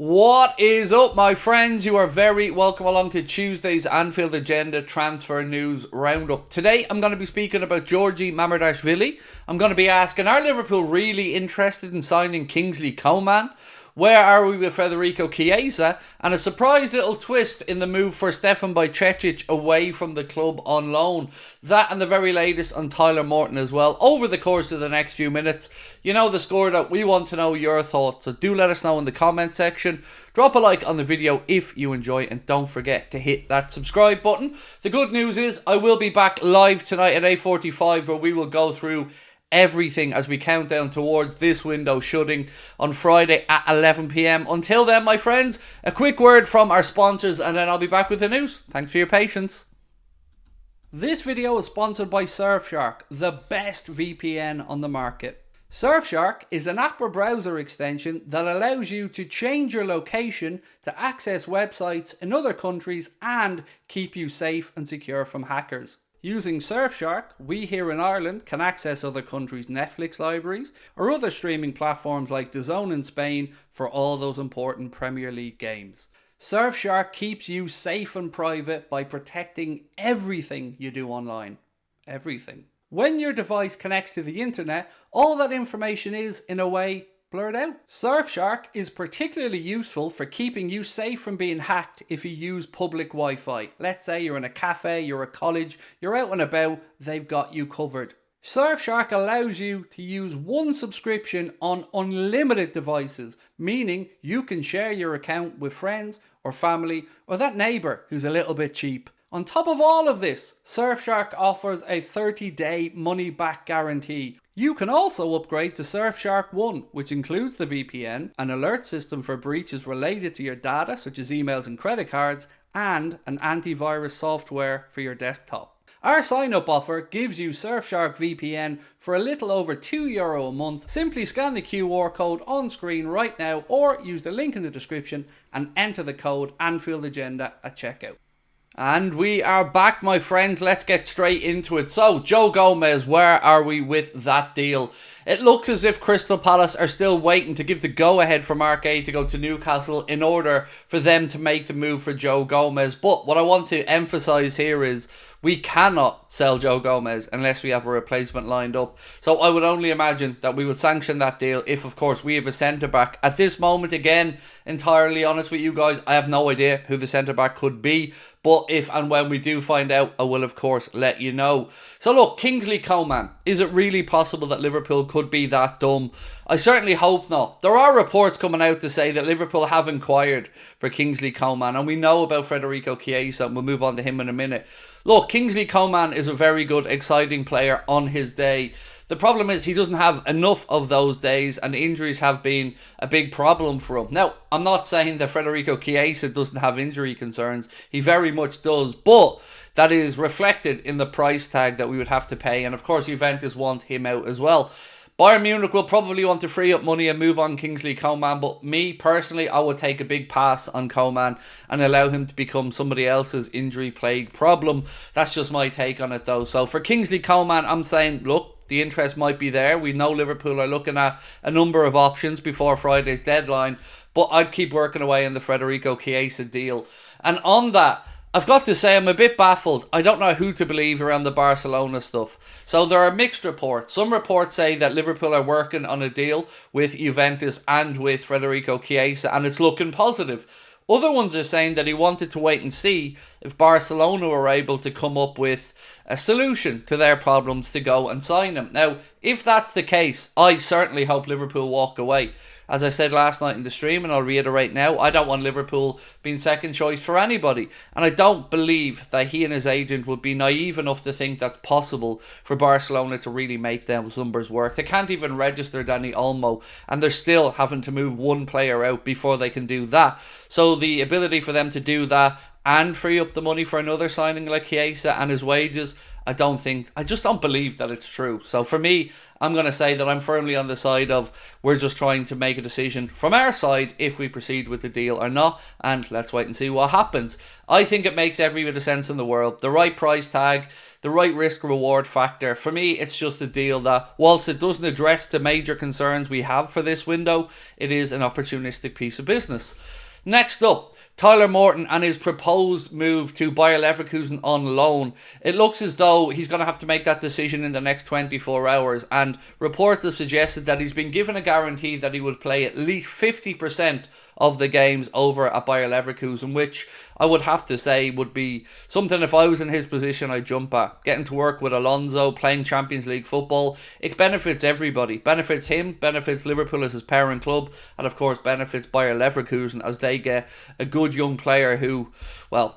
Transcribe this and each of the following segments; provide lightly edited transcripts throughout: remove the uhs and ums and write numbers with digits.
What is up, my friends? You are very welcome along to Tuesday's Anfield Agenda Transfer News Roundup. Today, I'm going to be speaking about Georgi MAMARDASHVILI. I'm going to be asking, are Liverpool really interested in signing Kingsley Coman? Where are we with Federico Chiesa? And a surprise little twist in the move for Stefan Bajcetic away from the club on loan. That and the very latest on Tyler Morton as well over the course of the next few minutes. You know the score that we want to know your thoughts, so do let us know in the comment section. Drop a like on the video if you enjoy, and don't forget to hit that subscribe button. The good news is I will be back live tonight at 8:45 where we will go through everything as we count down towards this window shutting on Friday at 11 PM. Until then, my friends, a quick word from our sponsors and then I'll be back with the news. Thanks for your patience. This video is sponsored by Surfshark, the best VPN on the market. Surfshark is an app or browser extension that allows you to change your location to access websites in other countries and keep you safe and secure from hackers. Using Surfshark, we here in Ireland can access other countries' Netflix libraries or other streaming platforms like DAZN in Spain for all those important Premier League games. Surfshark keeps you safe and private by protecting everything you do online. Everything. When your device connects to the internet, all that information is, in a way, blurred out. Surfshark is particularly useful for keeping you safe from being hacked if you use public Wi-Fi. Let's say you're in a cafe, you're at college, you're out and about, they've got you covered. Surfshark allows you to use one subscription on unlimited devices, meaning you can share your account with friends or family or that neighbour who's a little bit cheap. On top of all of this, Surfshark offers a 30-day money-back guarantee. You can also upgrade to Surfshark One, which includes the VPN, an alert system for breaches related to your data, such as emails and credit cards, and an antivirus software for your desktop. Our sign-up offer gives you Surfshark VPN for a little over €2 a month. Simply scan the QR code on screen right now or use the link in the description and enter the code Anfield Agenda at checkout. And we are back, my friends. Let's get straight into it. So, Joe Gomez, where are we with that deal? It looks as if Crystal Palace are still waiting to give the go-ahead for Mark A to go to Newcastle in order for them to make the move for Joe Gomez. But what I want to emphasise here is we cannot sell Joe Gomez unless we have a replacement lined up. So I would only imagine that we would sanction that deal if, of course, we have a centre-back. At this moment, again, entirely honest with you guys, I have no idea who the centre-back could be. But if and when we do find out, I will, of course, let you know. So look, Kingsley Coman. Is it really possible that Liverpool could be that dumb? I certainly hope not. There are reports coming out to say that Liverpool have inquired for Kingsley Coman, and we know about Federico Chiesa, and we'll move on to him in a minute. Look, Kingsley Coman is a very good, exciting player on his day. The problem is he doesn't have enough of those days, and injuries have been a big problem for him. Now, I'm not saying that Federico Chiesa doesn't have injury concerns. He very much does, but that is reflected in the price tag that we would have to pay, and of course Juventus want him out as well. Bayern Munich will probably want to free up money and move on Kingsley Coman, but me personally, I would take a big pass on Coman and allow him to become somebody else's injury-plagued problem. That's just my take on it though. So for Kingsley Coman, I'm saying, look, the interest might be there. We know Liverpool are looking at a number of options before Friday's deadline, but I'd keep working away on the Federico Chiesa deal. And on that, I've got to say I'm a bit baffled. I don't know who to believe around the Barcelona stuff. So there are mixed reports. Some reports say that Liverpool are working on a deal with Juventus and with Federico Chiesa, and it's looking positive. Other ones are saying that he wanted to wait and see if Barcelona were able to come up with a solution to their problems to go and sign him. Now, if that's the case, I certainly hope Liverpool walk away. As I said last night in the stream, and I'll reiterate now, I don't want Liverpool being second choice for anybody. And I don't believe that he and his agent would be naive enough to think that's possible for Barcelona to really make those numbers work. They can't even register Dani Olmo, and they're still having to move one player out before they can do that. So the ability for them to do that and free up the money for another signing like Chiesa and his wages, I just don't believe that it's true. So for me, I'm going to say that I'm firmly on the side of we're just trying to make a decision from our side if we proceed with the deal or not, and let's wait and see what happens. I think it makes every bit of sense in the world. The right price tag, the right risk reward factor. For me, it's just a deal that, whilst it doesn't address the major concerns we have for this window, it is an opportunistic piece of business. Next up, Tyler Morton and his proposed move to Bayer Leverkusen on loan. It looks as though he's going to have to make that decision in the next 24 hours, and reports have suggested that he's been given a guarantee that he would play at least 50% of the games over at Bayer Leverkusen, which I would have to say would be something, if I was in his position, I'd jump at. Getting to work with Alonso, playing Champions League football, it benefits everybody. Benefits him, benefits Liverpool as his parent club, and of course benefits Bayer Leverkusen as they get a good young player who, well,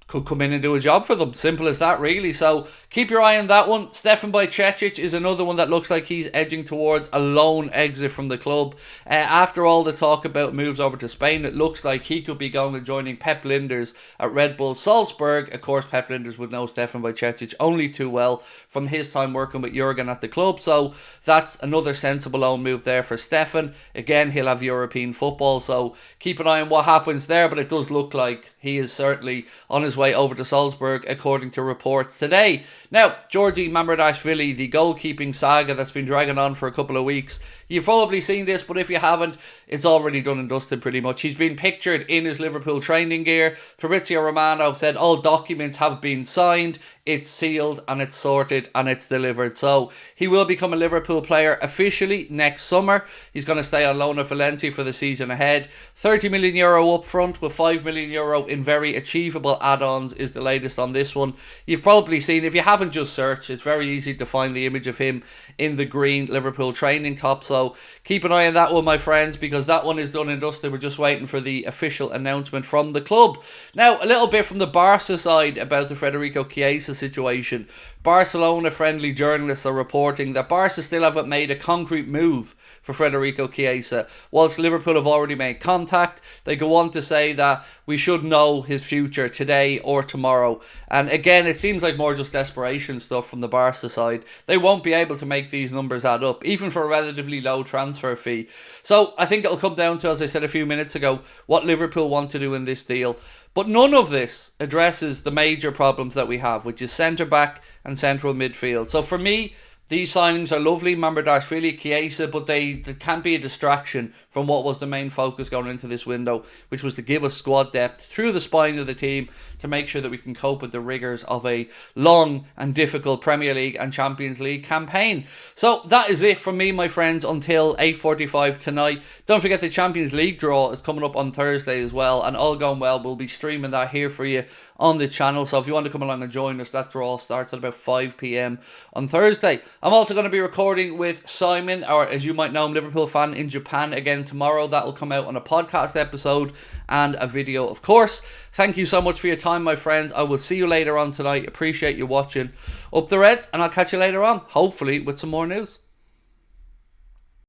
could come in and do a job for them. Simple as that, really. So keep your eye on that one. Stefan Bajcetic is another one that looks like he's edging towards a loan exit from the club. After all the talk about moves over to Spain, it looks like he could be going and joining Pep Linders at Red Bull Salzburg. Of course, Pep Linders would know Stefan Bajcetic only too well from his time working with Jurgen at the club. So that's another sensible loan move there for Stefan. Again, he'll have European football, so keep an eye on what happens there. But it does look like he is certainly on his way over to Salzburg, according to reports today. Now, Georgi Mamardashvili, the goalkeeping saga that's been dragging on for a couple of weeks. You've probably seen this, but if you haven't, it's already done and dusted pretty much. He's been pictured in his Liverpool training gear. Fabrizio Romano said all documents have been signed, it's sealed and it's sorted and it's delivered. So he will become a Liverpool player officially next summer. He's going to stay on loan at Valencia for the season ahead. €30 million up front with €5 million in very achievable add-ons is the latest on this one. You've probably seen, if you haven't just searched, it's very easy to find the image of him in the green Liverpool training top. So keep an eye on that one, my friends, because that one is done and dusted. We're just waiting for the official announcement from the club. Now, a little bit from the Barca side about the Federico Chiesa situation. Barcelona-friendly journalists are reporting that Barca still haven't made a concrete move for Federico Chiesa. Whilst Liverpool have already made contact, they go on to say that we should know his future today or tomorrow. And again, it seems like more just desperation stuff from the Barca side. They won't be able to make these numbers add up, even for a relatively low transfer fee. So I think it'll come down to, as I said a few minutes ago, what Liverpool want to do in this deal. But none of this addresses the major problems that we have, which is centre-back and central midfield. So for me, these signings are lovely, Mamardashvili, Chiesa, but they can't be a distraction from what was the main focus going into this window, which was to give us squad depth through the spine of the team to make sure that we can cope with the rigours of a long and difficult Premier League and Champions League campaign. So that is it from me, my friends, until 8:45 tonight. Don't forget the Champions League draw is coming up on Thursday as well, and all going well, we'll be streaming that here for you on the channel. So if you want to come along and join us, that draw starts at about 5 p.m. on Thursday. I'm also going to be recording with Simon, or as you might know, Liverpool fan in Japan again tomorrow. That will come out on a podcast episode and a video, of course. Thank you so much for your time, my friends. I will see you later on tonight. Appreciate you watching. Up the Reds, and I'll catch you later on, hopefully with some more news.